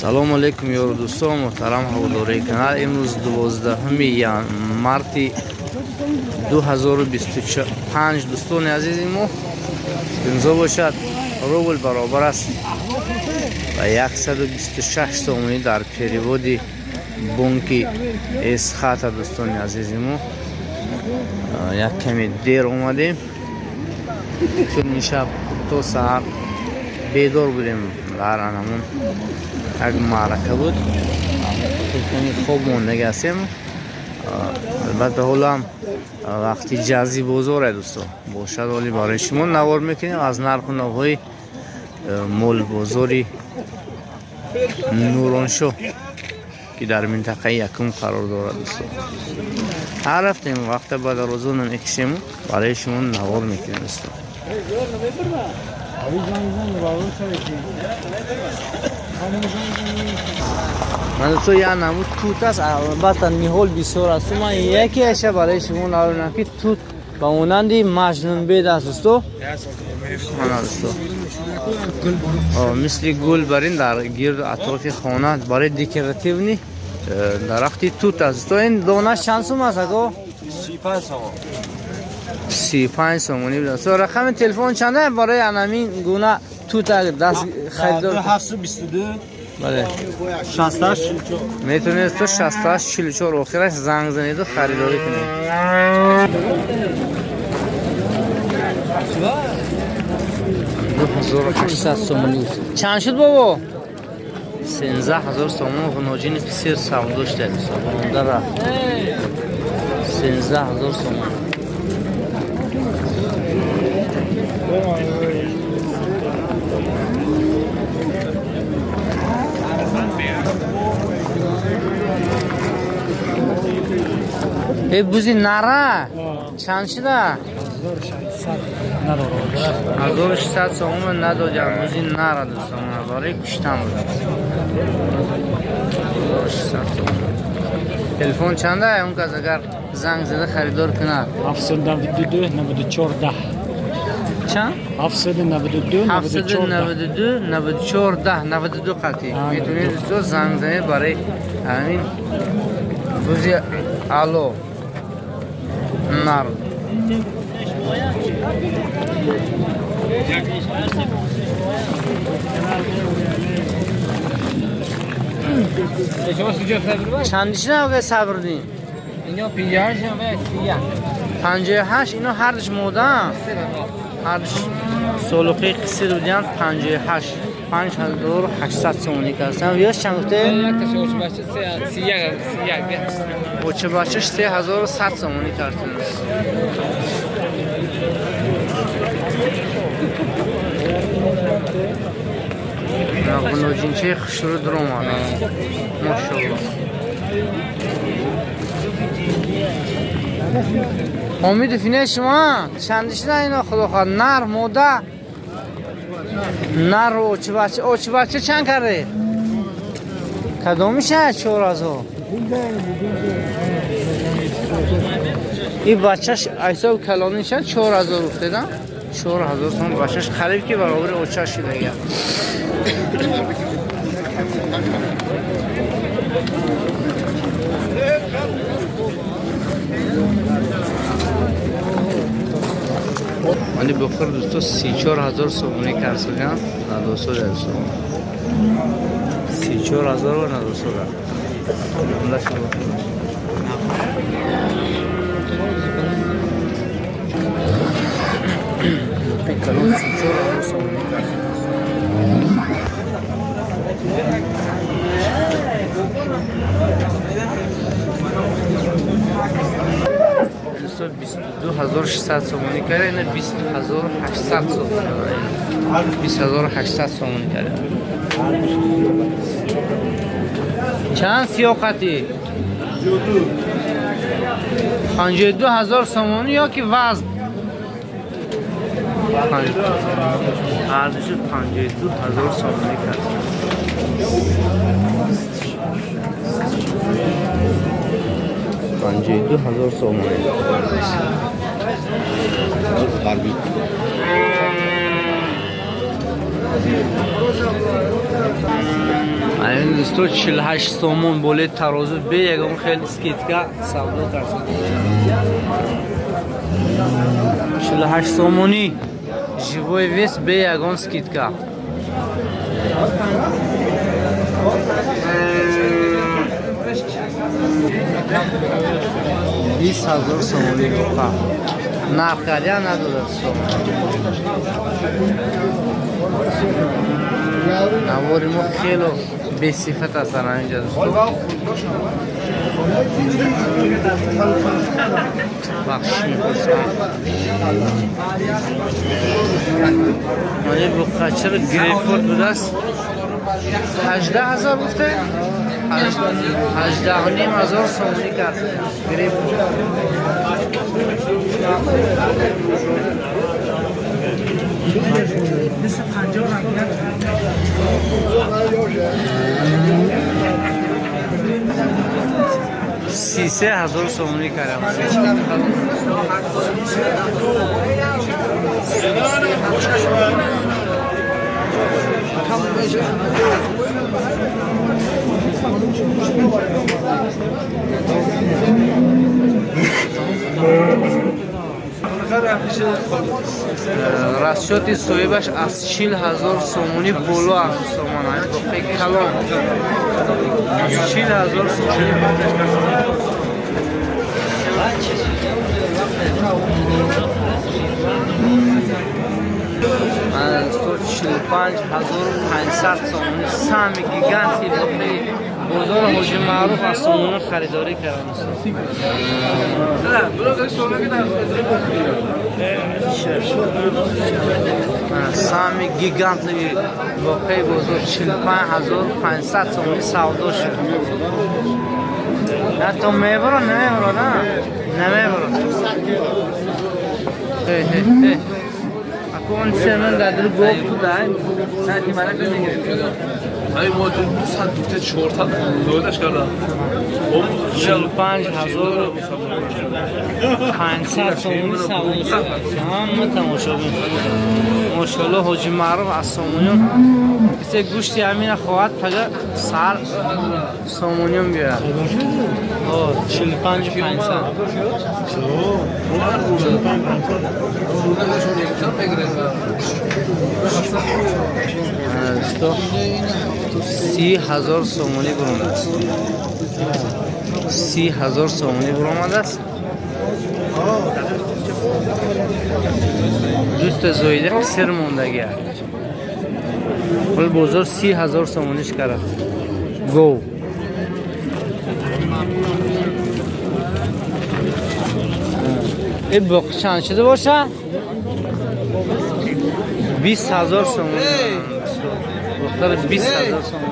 салому алейкум ёру дӯстон муҳтарам ҳаводорои канал. имрӯз 12 марти 2025 дӯстони азизи мо имзо бошад рубл баробар аст ба 126 сомонӣ дар переводи бонки эсхата. дӯстони азизи мо як каме дер омадем, чун имшаб то саҳар бедор будем. дар анамон як маърака буд, ками хоб мондаги ҳастем. албатта ҳолам вақти ҷаззи бозоре дӯстон бошад, оли барои шумо навор мекунем аз нарху навҳои мол бозори нуроншоҳ ки дар минтақаи якум қарор дорад. дӯстон ҳар рафтем вақта ба дарозона мекишем, барои шумо навор мекунем. дӯстон мандусо я намуд тут аст, албатта ниҳол бисёр аст. ман якеаша барои шумо наварам ки тут ба монанди маҷнунбед аст. дӯсто мисли гул барин дар гирду атрофи хона барои декоративни дарахти тут аст. дӯсто ин донаш чанд сум аст? аго 35 сомонӣ буд. рақами телефон чанда барои анамин гуна тут даст харидор? 722 бале 68 метавонед 68 44 охираш занг занеду харидорӣ кунед. 2800 сомонӣ. чанд шуд бобо? 13000 сомон ғуноҷини қисир савдо шуда. монда рафт 13000 сомон. бузи нара чанд шуда? 1600 сомон надодям. бузи нара дӯстон барои куштан буд. 1600 сомон. телефон чанда? он кас агар занг зада харидор кунад 792 94 10 чанд? 792 792 94 10 92 қати. метавонед дӯстон занг занед барои ҳамин бузи ало нар. чандишина огаи сабрдин? اینا 58 و 58. اینا هر دوش مودن، هر دوش سلوخی قصیر بودن. 58 5800 سومونی کردن. ویاش چند گفته؟ بچه بچهش 3100 سومونی کردن. نقنوجینچه خشرو درمان ماشاءالله. امید فینه شما چندش نه اینا خدا خواهد؟ نر موده نر اوچه بچه چند کرده؟ کدومیشه 4000؟ این بچهش ایسا و کلانیشه 4000 افتادن. 4000 سوم بچهش خریب که برابر اوچه شده گه. ولی بخور دوستو 34000 سومونی کرسوگن ندوستو دلسو 34000 و ندوستو دل انداش بخور پیکالون 34000 سومونی کرسوگن دوستو 22600 سومونی کرده. اینه 20800 سومونی 20800 سومونی کرده. چند سیاقتی؟ 52000 سومونی یا که وزن؟ ارزش 52000 سومونی کرده. پنجه 2000 سومونی غربی. این 248 сомон боле тарозу бе ягон хел скидка савдо кард. 48 сомони живой вес бе ягон скидка. $20,000 сомони буқа. Нарх карда надодад сомон. навори мо хело бесифат ҳастанд ҳаминҷа дӯстон. бахшиш мепурсам мане буқачаро грейпфрут будааст 18,000 гуфта 18,500 сомонӣ кард грейпфрут. $33,000 сомонӣ кардам. расчёти соҳибаш аз 40,000 сомонӣ боло аст. сомонаи боқи калон аз 40,000 сомонӣ. 145,500 сомонӣ сами гиганти боқи бозори ҳоҷи маъруф аз сомона харидорӣ кардам. сами гигантли воқеи бозор 45,500 сомонӣ савдо шуд. то мебаро намебаро на намебаро акондиционер дадир гуфт ту дай сати мана бимегирем ай мо 204 та доидаш кардам 45,500 сомонӣ савдо шуд. ҳама тамошобин мошалло ҳоҷи маъруф аз сомониён кисе гӯшти ҳамина хоҳад тага сар сомониён биёрад. 45,500 30,000 сомонӣ буромадааст. 30,000 сомонӣ буромадааст. дуста зоида қиср мондагия ҳол бозор 30,000 сомониш кард. гов боқи чанд шуда боша 20,000 сомон. боқтар 20,000 сомон.